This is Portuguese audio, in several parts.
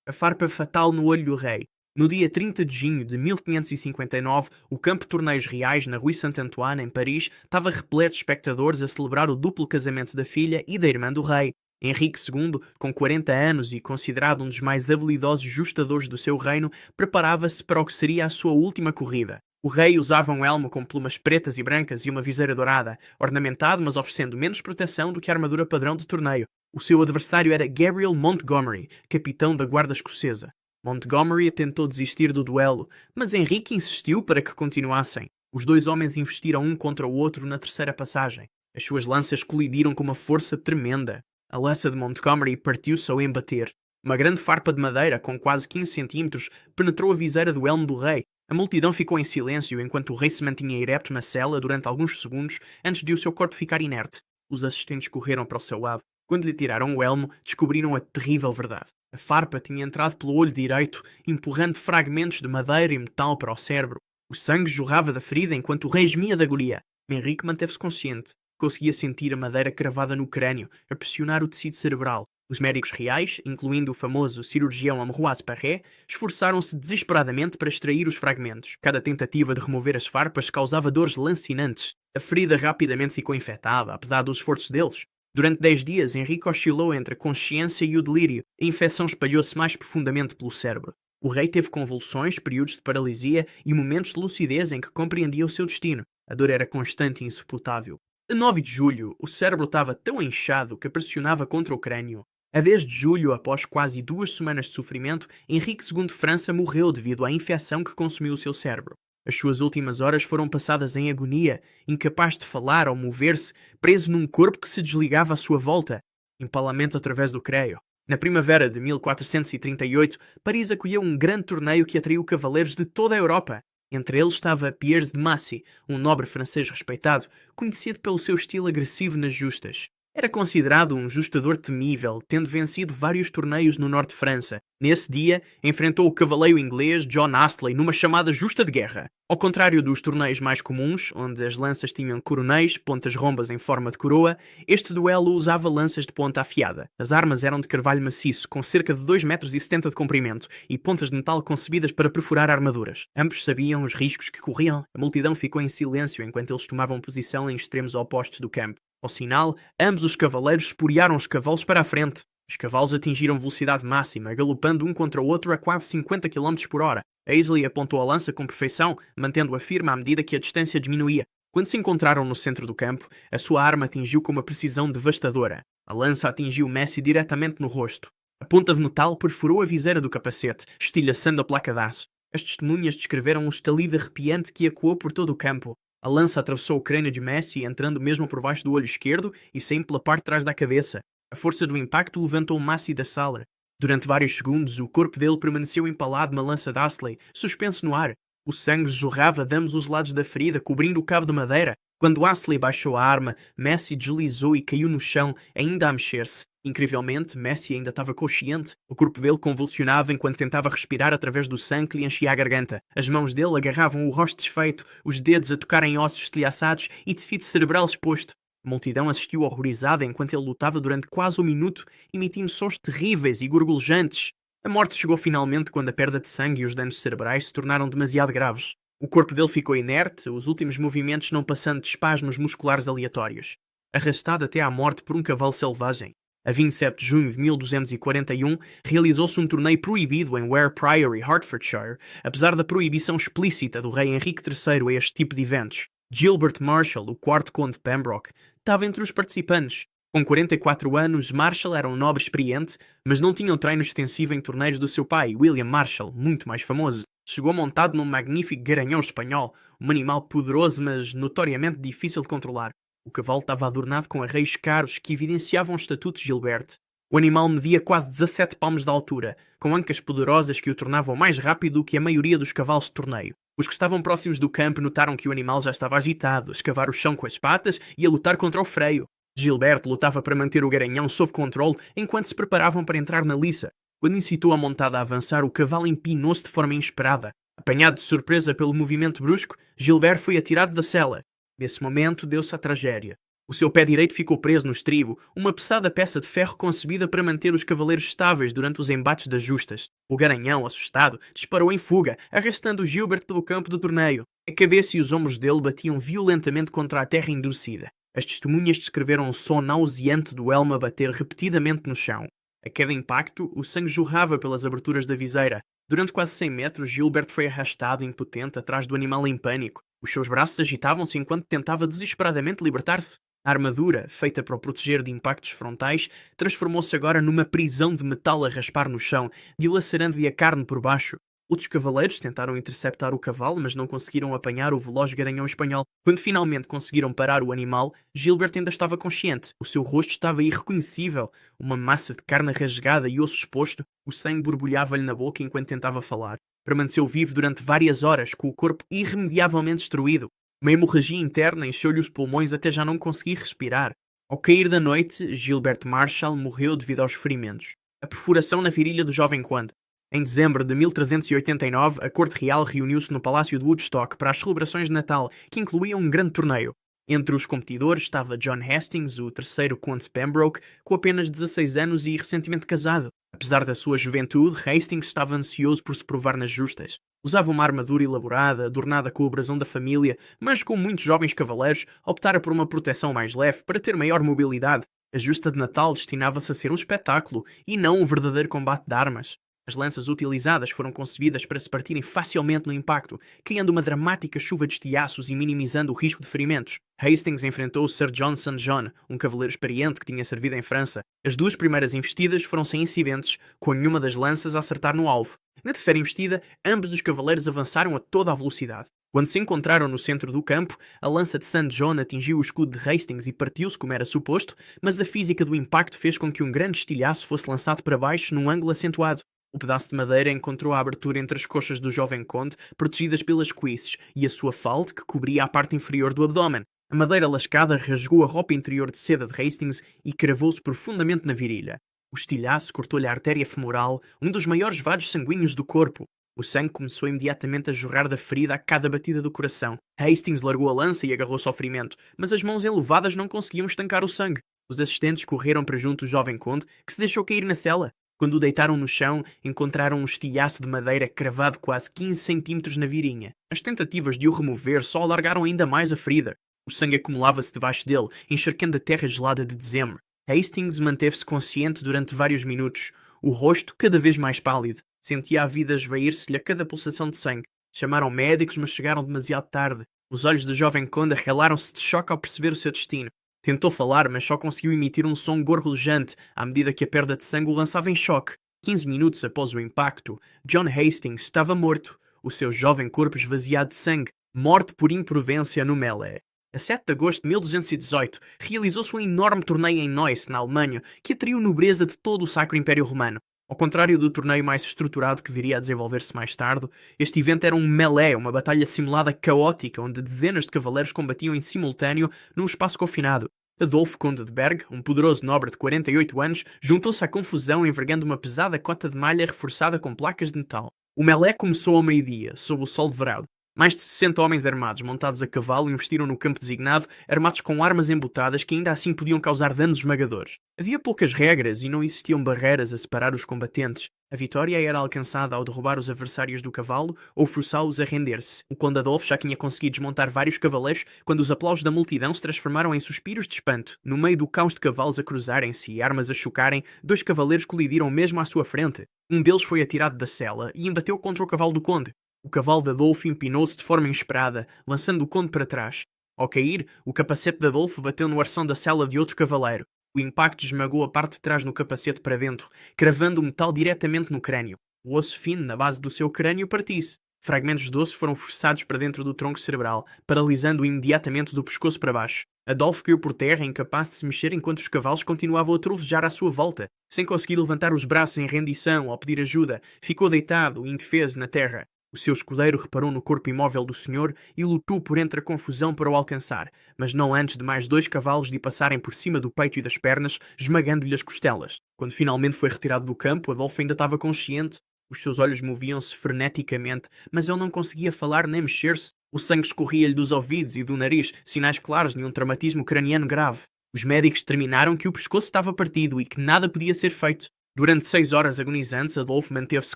A farpa fatal no olho do rei. No dia 30 de junho de 1559, o campo de torneios reais na Rue Saint-Antoine, em Paris, estava repleto de espectadores a celebrar o duplo casamento da filha e da irmã do rei. Henrique II, com 40 anos e considerado um dos mais habilidosos justadores do seu reino, preparava-se para o que seria a sua última corrida. O rei usava um elmo com plumas pretas e brancas e uma viseira dourada, ornamentado mas oferecendo menos proteção do que a armadura padrão do torneio. O seu adversário era Gabriel Montgomery, capitão da guarda escocesa. Montgomery tentou desistir do duelo, mas Henrique insistiu para que continuassem. Os dois homens investiram um contra o outro na terceira passagem. As suas lanças colidiram com uma força tremenda. A lança de Montgomery partiu-se ao embater. Uma grande farpa de madeira, com quase 15 centímetros, penetrou a viseira do elmo do rei. A multidão ficou em silêncio enquanto o rei se mantinha ereto na cela durante alguns segundos antes de o seu corpo ficar inerte. Os assistentes correram para o seu lado. Quando lhe tiraram o elmo, descobriram a terrível verdade. A farpa tinha entrado pelo olho direito, empurrando fragmentos de madeira e metal para o cérebro. O sangue jorrava da ferida enquanto o rei gemia de agonia. Henrique manteve-se consciente. Conseguia sentir a madeira cravada no crânio, a pressionar o tecido cerebral. Os médicos reais, incluindo o famoso cirurgião Ambroise Paré, esforçaram-se desesperadamente para extrair os fragmentos. Cada tentativa de remover as farpas causava dores lancinantes. A ferida rapidamente ficou infectada, apesar dos esforços deles. Durante 10 dias, Henrique oscilou entre a consciência e o delírio. A infecção espalhou-se mais profundamente pelo cérebro. O rei teve convulsões, períodos de paralisia e momentos de lucidez em que compreendia o seu destino. A dor era constante e insuportável. A 9 de julho, o cérebro estava tão inchado que pressionava contra o crânio. A 10 de julho, após quase 2 semanas de sofrimento, Henrique II de França morreu devido à infecção que consumiu o seu cérebro. As suas últimas horas foram passadas em agonia, incapaz de falar ou mover-se, preso num corpo que se desligava à sua volta. Empalamento através do creio. Na primavera de 1438, Paris acolheu um grande torneio que atraiu cavaleiros de toda a Europa. Entre eles estava Piers de Massy, um nobre francês respeitado, conhecido pelo seu estilo agressivo nas justas. Era considerado um justador temível, tendo vencido vários torneios no norte de França. Nesse dia, enfrentou o cavaleiro inglês John Astley numa chamada justa de guerra. Ao contrário dos torneios mais comuns, onde as lanças tinham coronéis, pontas rombas em forma de coroa, este duelo usava lanças de ponta afiada. As armas eram de carvalho maciço, com cerca de 2,70 metros de comprimento, e pontas de metal concebidas para perfurar armaduras. Ambos sabiam os riscos que corriam. A multidão ficou em silêncio enquanto eles tomavam posição em extremos opostos do campo. Ao sinal, ambos os cavaleiros esporearam os cavalos para a frente. Os cavalos atingiram velocidade máxima, galopando um contra o outro a quase 50 km por hora. Aisley apontou a lança com perfeição, mantendo-a firme à medida que a distância diminuía. Quando se encontraram no centro do campo, a sua arma atingiu com uma precisão devastadora. A lança atingiu Massy diretamente no rosto. A ponta de metal perfurou a viseira do capacete, estilhaçando a placa de aço. As testemunhas descreveram um estalido arrepiante que ecoou por todo o campo. A lança atravessou o crânio de Massy, entrando mesmo por baixo do olho esquerdo e saindo pela parte de trás da cabeça. A força do impacto levantou Massy da sala. Durante vários segundos, o corpo dele permaneceu empalado na lança de Astley, suspenso no ar. O sangue jorrava de ambos os lados da ferida, cobrindo o cabo de madeira. Quando Astley baixou a arma, Massy deslizou e caiu no chão, ainda a mexer-se. Incrivelmente, Massy ainda estava consciente. O corpo dele convulsionava enquanto tentava respirar através do sangue que lhe enchia a garganta. As mãos dele agarravam o rosto desfeito, os dedos a tocar em ossos estilhaçados e tecido cerebral exposto. A multidão assistiu horrorizada enquanto ele lutava durante quase 1 minuto, emitindo sons terríveis e gorgolejantes. A morte chegou finalmente quando a perda de sangue e os danos cerebrais se tornaram demasiado graves. O corpo dele ficou inerte, os últimos movimentos não passando de espasmos musculares aleatórios. Arrastado até à morte por um cavalo selvagem. A 27 de junho de 1241, realizou-se um torneio proibido em Ware Priory, Hertfordshire, apesar da proibição explícita do rei Henrique III a este tipo de eventos. Gilbert Marshall, o quarto conde de Pembroke, estava entre os participantes. Com 44 anos, Marshall era um nobre experiente, mas não tinha um treino extensivo em torneios do seu pai, William Marshall, muito mais famoso. Chegou montado num magnífico garanhão espanhol, um animal poderoso mas notoriamente difícil de controlar. O cavalo estava adornado com arreios caros que evidenciavam o estatuto de Gilbert. O animal media quase 17 palmos de altura, com ancas poderosas que o tornavam mais rápido do que a maioria dos cavalos de torneio. Os que estavam próximos do campo notaram que o animal já estava agitado, a escavar o chão com as patas e a lutar contra o freio. Gilbert lutava para manter o garanhão sob controle enquanto se preparavam para entrar na liça. Quando incitou a montada a avançar, o cavalo empinou-se de forma inesperada. Apanhado de surpresa pelo movimento brusco, Gilbert foi atirado da sela. Nesse momento deu-se a tragédia. O seu pé direito ficou preso no estribo, uma pesada peça de ferro concebida para manter os cavaleiros estáveis durante os embates das justas. O garanhão, assustado, disparou em fuga, arrastando Gilbert do campo do torneio. A cabeça e os ombros dele batiam violentamente contra a terra endurecida. As testemunhas descreveram o som nauseante do elmo a bater repetidamente no chão. A cada impacto, o sangue jorrava pelas aberturas da viseira. Durante quase 100 metros, Gilbert foi arrastado impotente atrás do animal em pânico. Os seus braços agitavam-se enquanto tentava desesperadamente libertar-se. A armadura, feita para o proteger de impactos frontais, transformou-se agora numa prisão de metal a raspar no chão, dilacerando-lhe a carne por baixo. Outros cavaleiros tentaram interceptar o cavalo, mas não conseguiram apanhar o veloz garanhão espanhol. Quando finalmente conseguiram parar o animal, Gilbert ainda estava consciente. O seu rosto estava irreconhecível, uma massa de carne rasgada e osso exposto. O sangue borbulhava-lhe na boca enquanto tentava falar. Permaneceu vivo durante várias horas, com o corpo irremediavelmente destruído. Uma hemorragia interna encheu-lhe os pulmões até já não conseguir respirar. Ao cair da noite, Gilbert Marshall morreu devido aos ferimentos. A perfuração na virilha do jovem conde. Em dezembro de 1389, a corte real reuniu-se no Palácio de Woodstock para as celebrações de Natal, que incluíam um grande torneio. Entre os competidores estava John Hastings, o terceiro conde de Pembroke, com apenas 16 anos e recentemente casado. Apesar da sua juventude, Hastings estava ansioso por se provar nas justas. Usava uma armadura elaborada, adornada com o brasão da família, mas como muitos jovens cavaleiros, optara por uma proteção mais leve para ter maior mobilidade. A justa de Natal destinava-se a ser um espetáculo, e não um verdadeiro combate de armas. As lanças utilizadas foram concebidas para se partirem facilmente no impacto, criando uma dramática chuva de estilhaços e minimizando o risco de ferimentos. Hastings enfrentou Sir John St. John, um cavaleiro experiente que tinha servido em França. As duas primeiras investidas foram sem incidentes, com nenhuma das lanças a acertar no alvo. Na terceira investida, ambos os cavaleiros avançaram a toda a velocidade. Quando se encontraram no centro do campo, a lança de St. John atingiu o escudo de Hastings e partiu-se como era suposto, mas a física do impacto fez com que um grande estilhaço fosse lançado para baixo num ângulo acentuado. O pedaço de madeira encontrou a abertura entre as coxas do jovem conde, protegidas pelas cuisses, e a sua falde, que cobria a parte inferior do abdômen. A madeira lascada rasgou a roupa interior de seda de Hastings e cravou-se profundamente na virilha. O estilhaço cortou-lhe a artéria femoral, um dos maiores vasos sanguíneos do corpo. O sangue começou imediatamente a jorrar da ferida a cada batida do coração. Hastings largou a lança e agarrou-se ao ferimento, mas as mãos enluvadas não conseguiam estancar o sangue. Os assistentes correram para junto do jovem conde, que se deixou cair na cela. Quando o deitaram no chão, encontraram um estilhaço de madeira cravado quase 15 centímetros na virinha. As tentativas de o remover só alargaram ainda mais a ferida. O sangue acumulava-se debaixo dele, encharcando a terra gelada de dezembro. Hastings manteve-se consciente durante vários minutos, o rosto cada vez mais pálido. Sentia a vida esvair-se-lhe a cada pulsação de sangue. Chamaram médicos, mas chegaram demasiado tarde. Os olhos do jovem conde arregalaram-se de choque ao perceber o seu destino. Tentou falar, mas só conseguiu emitir um som gorgolejante à medida que a perda de sangue o lançava em choque. 15 minutos após o impacto, John Hastings estava morto, o seu jovem corpo esvaziado de sangue, morte por imprudência no melee. A 7 de agosto de 1218, realizou-se um enorme torneio em Neuss, na Alemanha, que atraiu nobreza de todo o Sacro Império Romano. Ao contrário do torneio mais estruturado que viria a desenvolver-se mais tarde, este evento era um melee, uma batalha simulada caótica, onde dezenas de cavaleiros combatiam em simultâneo num espaço confinado. Adolfo Conde de Berg, um poderoso nobre de 48 anos, juntou-se à confusão envergando uma pesada cota de malha reforçada com placas de metal. O melee começou ao meio-dia, sob o sol de verão. Mais de 60 homens armados, montados a cavalo, investiram no campo designado, armados com armas embutadas que ainda assim podiam causar danos esmagadores. Havia poucas regras e não existiam barreiras a separar os combatentes. A vitória era alcançada ao derrubar os adversários do cavalo ou forçá-los a render-se. O conde Adolfo já tinha conseguido desmontar vários cavaleiros quando os aplausos da multidão se transformaram em suspiros de espanto. No meio do caos de cavalos a cruzarem-se e armas a chocarem, dois cavaleiros colidiram mesmo à sua frente. Um deles foi atirado da sela e embateu contra o cavalo do conde. O cavalo de Adolfo empinou-se de forma inesperada, lançando o conde para trás. Ao cair, o capacete de Adolfo bateu no arção da sela de outro cavaleiro. O impacto esmagou a parte de trás no capacete para dentro, cravando o metal diretamente no crânio. O osso fino na base do seu crânio partiu-se. Fragmentos de osso foram forçados para dentro do tronco cerebral, paralisando-o imediatamente do pescoço para baixo. Adolfo caiu por terra, incapaz de se mexer enquanto os cavalos continuavam a trovejar à sua volta. Sem conseguir levantar os braços em rendição ou pedir ajuda, ficou deitado, indefeso, na terra. O seu escudeiro reparou no corpo imóvel do senhor e lutou por entre a confusão para o alcançar, mas não antes de mais 2 cavalos lhe passarem por cima do peito e das pernas, esmagando-lhe as costelas. Quando finalmente foi retirado do campo, Adolfo ainda estava consciente. Os seus olhos moviam-se freneticamente, mas ele não conseguia falar nem mexer-se. O sangue escorria-lhe dos ouvidos e do nariz, sinais claros de um traumatismo craniano grave. Os médicos determinaram que o pescoço estava partido e que nada podia ser feito. Durante 6 horas agonizantes, Adolfo manteve-se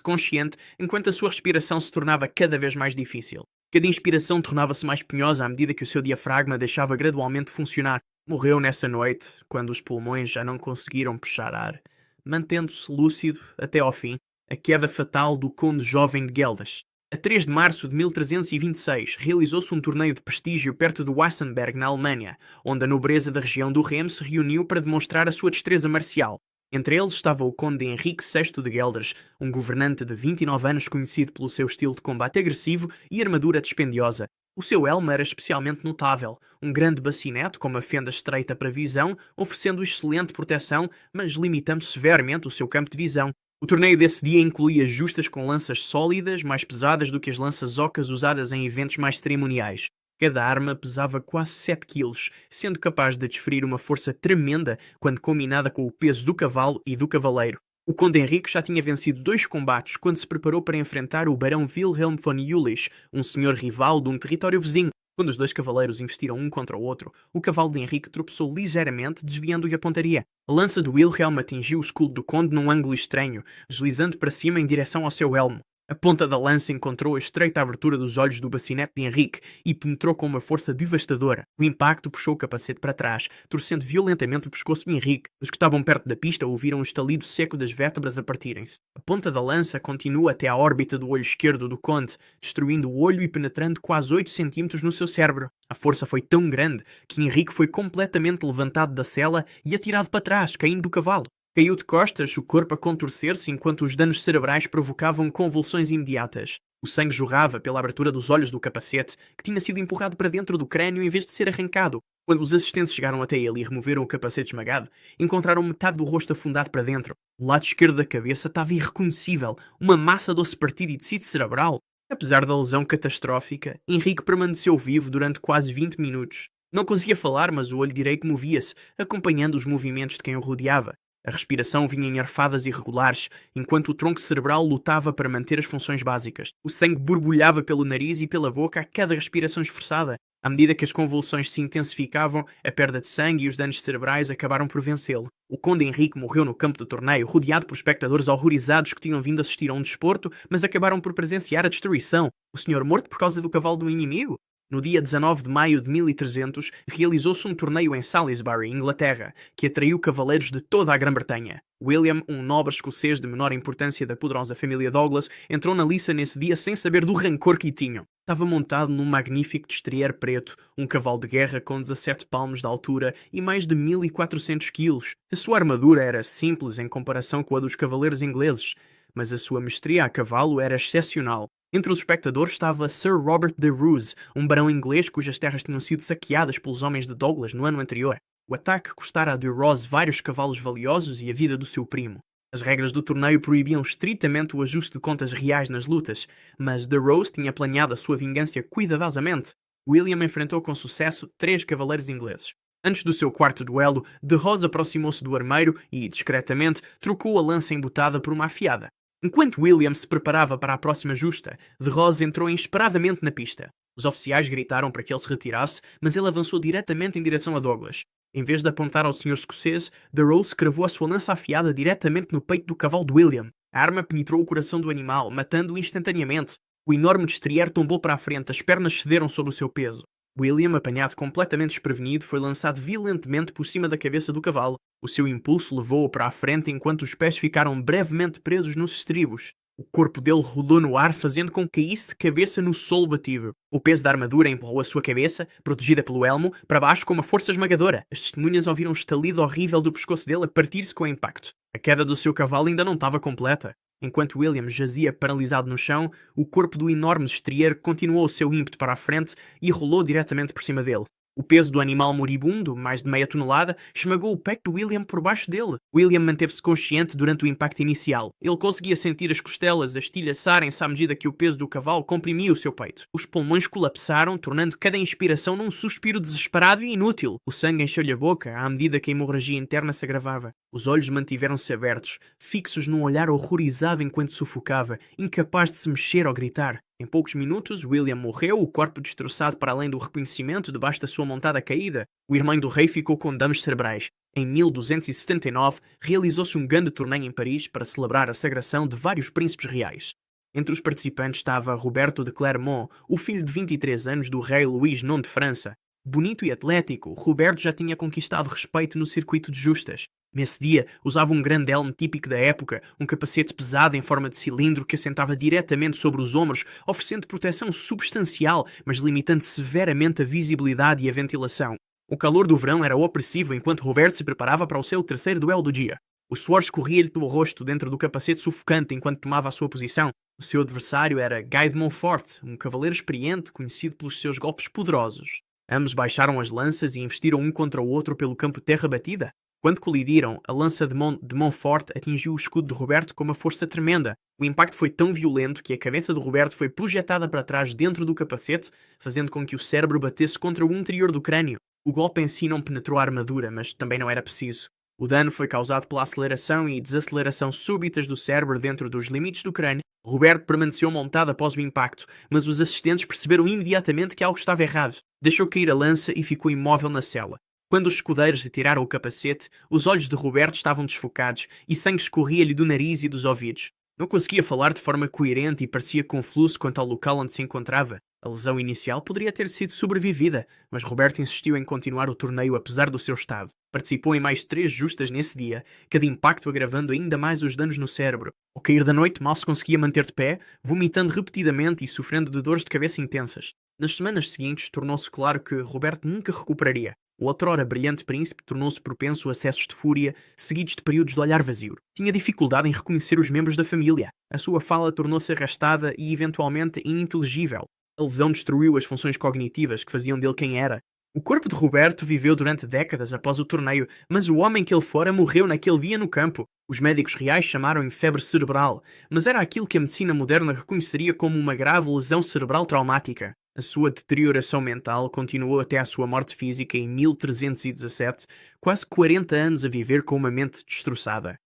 consciente enquanto a sua respiração se tornava cada vez mais difícil. Cada inspiração tornava-se mais penhosa à medida que o seu diafragma deixava gradualmente de funcionar. Morreu nessa noite, quando os pulmões já não conseguiram puxar ar, mantendo-se lúcido até ao fim, a queda fatal do conde jovem de Guelders. A 3 de março de 1326, realizou-se um torneio de prestígio perto de Wassenberg, na Alemanha, onde a nobreza da região do Rhem se reuniu para demonstrar a sua destreza marcial. Entre eles estava o conde Henrique VI de Guelders, um governante de 29 anos conhecido pelo seu estilo de combate agressivo e armadura dispendiosa. O seu elmo era especialmente notável, um grande bacinete com uma fenda estreita para visão, oferecendo excelente proteção, mas limitando severamente o seu campo de visão. O torneio desse dia incluía justas com lanças sólidas, mais pesadas do que as lanças ocas usadas em eventos mais cerimoniais. Cada arma pesava quase 7 quilos, sendo capaz de desferir uma força tremenda quando combinada com o peso do cavalo e do cavaleiro. O conde Henrique já tinha vencido 2 combates quando se preparou para enfrentar o barão Wilhelm von Jülich, um senhor rival de um território vizinho. Quando os 2 cavaleiros investiram um contra o outro, o cavalo de Henrique tropeçou ligeiramente, desviando-lhe a pontaria. A lança de Wilhelm atingiu o escudo do conde num ângulo estranho, deslizando para cima em direção ao seu elmo. A ponta da lança encontrou a estreita abertura dos olhos do bacinete de Henrique e penetrou com uma força devastadora. O impacto puxou o capacete para trás, torcendo violentamente o pescoço de Henrique. Os que estavam perto da pista ouviram o estalido seco das vértebras a partirem-se. A ponta da lança continua até à órbita do olho esquerdo do conde, destruindo o olho e penetrando quase 8 centímetros no seu cérebro. A força foi tão grande que Henrique foi completamente levantado da cela e atirado para trás, caindo do cavalo. Caiu de costas, o corpo a contorcer-se enquanto os danos cerebrais provocavam convulsões imediatas. O sangue jorrava pela abertura dos olhos do capacete, que tinha sido empurrado para dentro do crânio em vez de ser arrancado. Quando os assistentes chegaram até ele e removeram o capacete esmagado, encontraram metade do rosto afundado para dentro. O lado esquerdo da cabeça estava irreconhecível, uma massa de osso partido e tecido cerebral. Apesar da lesão catastrófica, Henrique permaneceu vivo durante quase 20 minutos. Não conseguia falar, mas o olho direito movia-se, acompanhando os movimentos de quem o rodeava. A respiração vinha em arfadas irregulares, enquanto o tronco cerebral lutava para manter as funções básicas. O sangue borbulhava pelo nariz e pela boca a cada respiração esforçada. À medida que as convulsões se intensificavam, a perda de sangue e os danos cerebrais acabaram por vencê-lo. O conde Henrique morreu no campo do torneio, rodeado por espectadores horrorizados que tinham vindo assistir a um desporto, mas acabaram por presenciar a destruição. O senhor morto por causa do cavalo do inimigo? No dia 19 de maio de 1300, realizou-se um torneio em Salisbury, Inglaterra, que atraiu cavaleiros de toda a Grã-Bretanha. William, um nobre escocês de menor importância da poderosa família Douglas, entrou na liça nesse dia sem saber do rancor que tinham. Estava montado num magnífico destrier preto, um cavalo de guerra com 17 palmos de altura e mais de 1400 quilos. A sua armadura era simples em comparação com a dos cavaleiros ingleses, mas a sua mestria a cavalo era excepcional. Entre os espectadores estava Sir Robert de Roos, um barão inglês cujas terras tinham sido saqueadas pelos homens de Douglas no ano anterior. O ataque custara a de Roos vários cavalos valiosos e a vida do seu primo. As regras do torneio proibiam estritamente o ajuste de contas reais nas lutas, mas de Roos tinha planeado a sua vingança cuidadosamente. William enfrentou com sucesso 3 cavaleiros ingleses. Antes do seu quarto duelo, de Roos aproximou-se do armeiro e, discretamente, trocou a lança embotada por uma afiada. Enquanto William se preparava para a próxima justa, de Roos entrou inesperadamente na pista. Os oficiais gritaram para que ele se retirasse, mas ele avançou diretamente em direção a Douglas. Em vez de apontar ao senhor escocês, de Roos cravou a sua lança afiada diretamente no peito do cavalo de William. A arma penetrou o coração do animal, matando-o instantaneamente. O enorme destrier tombou para a frente, as pernas cederam sob o seu peso. William, apanhado completamente desprevenido, foi lançado violentemente por cima da cabeça do cavalo. O seu impulso levou-o para a frente enquanto os pés ficaram brevemente presos nos estribos. O corpo dele rodou no ar, fazendo com que caísse de cabeça no solo batido. O peso da armadura empurrou a sua cabeça, protegida pelo elmo, para baixo com uma força esmagadora. As testemunhas ouviram um estalido horrível do pescoço dele a partir-se com o impacto. A queda do seu cavalo ainda não estava completa. Enquanto William jazia paralisado no chão, o corpo do enorme destrier continuou o seu ímpeto para a frente e rolou diretamente por cima dele. O peso do animal moribundo, mais de meia tonelada, esmagou o peito de William por baixo dele. William manteve-se consciente durante o impacto inicial. Ele conseguia sentir as costelas a estilhaçarem-se à medida que o peso do cavalo comprimia o seu peito. Os pulmões colapsaram, tornando cada inspiração num suspiro desesperado e inútil. O sangue encheu-lhe a boca à medida que a hemorragia interna se agravava. Os olhos mantiveram-se abertos, fixos num olhar horrorizado enquanto sufocava, incapaz de se mexer ou gritar. Em poucos minutos, William morreu, o corpo destroçado para além do reconhecimento debaixo da sua montada caída. O irmão do rei ficou com danos cerebrais. Em 1279, realizou-se um grande torneio em Paris para celebrar a sagração de vários príncipes reais. Entre os participantes estava Roberto de Clermont, o filho de 23 anos do rei Luís IX de França. Bonito e atlético, Roberto já tinha conquistado respeito no circuito de justas. Nesse dia, usava um grande elmo típico da época, um capacete pesado em forma de cilindro que assentava diretamente sobre os ombros, oferecendo proteção substancial, mas limitando severamente a visibilidade e a ventilação. O calor do verão era opressivo enquanto Roberto se preparava para o seu terceiro duelo do dia. O suor escorria-lhe pelo rosto dentro do capacete sufocante enquanto tomava a sua posição. O seu adversário era Guy de Montfort, um cavaleiro experiente conhecido pelos seus golpes poderosos. Ambos baixaram as lanças e investiram um contra o outro pelo campo de terra batida. Quando colidiram, a lança de Montfort atingiu o escudo de Roberto com uma força tremenda. O impacto foi tão violento que a cabeça de Roberto foi projetada para trás dentro do capacete, fazendo com que o cérebro batesse contra o interior do crânio. O golpe em si não penetrou a armadura, mas também não era preciso. O dano foi causado pela aceleração e desaceleração súbitas do cérebro dentro dos limites do crânio. Roberto permaneceu montado após o impacto, mas os assistentes perceberam imediatamente que algo estava errado. Deixou cair a lança e ficou imóvel na cela. Quando os escudeiros retiraram o capacete, os olhos de Roberto estavam desfocados e sangue escorria-lhe do nariz e dos ouvidos. Não conseguia falar de forma coerente e parecia confuso quanto ao local onde se encontrava. A lesão inicial poderia ter sido sobrevivida, mas Roberto insistiu em continuar o torneio apesar do seu estado. Participou em mais 3 justas nesse dia, cada impacto agravando ainda mais os danos no cérebro. Ao cair da noite, mal se conseguia manter de pé, vomitando repetidamente e sofrendo de dores de cabeça intensas. Nas semanas seguintes, tornou-se claro que Roberto nunca recuperaria. O outrora brilhante príncipe tornou-se propenso a acessos de fúria, seguidos de períodos de olhar vazio. Tinha dificuldade em reconhecer os membros da família. A sua fala tornou-se arrastada e, eventualmente, ininteligível. A lesão destruiu as funções cognitivas que faziam dele quem era. O corpo de Roberto viveu durante décadas após o torneio, mas o homem que ele fora morreu naquele dia no campo. Os médicos reais chamaram-lhe febre cerebral, mas era aquilo que a medicina moderna reconheceria como uma grave lesão cerebral traumática. A sua deterioração mental continuou até à sua morte física em 1317, quase 40 anos a viver com uma mente destroçada.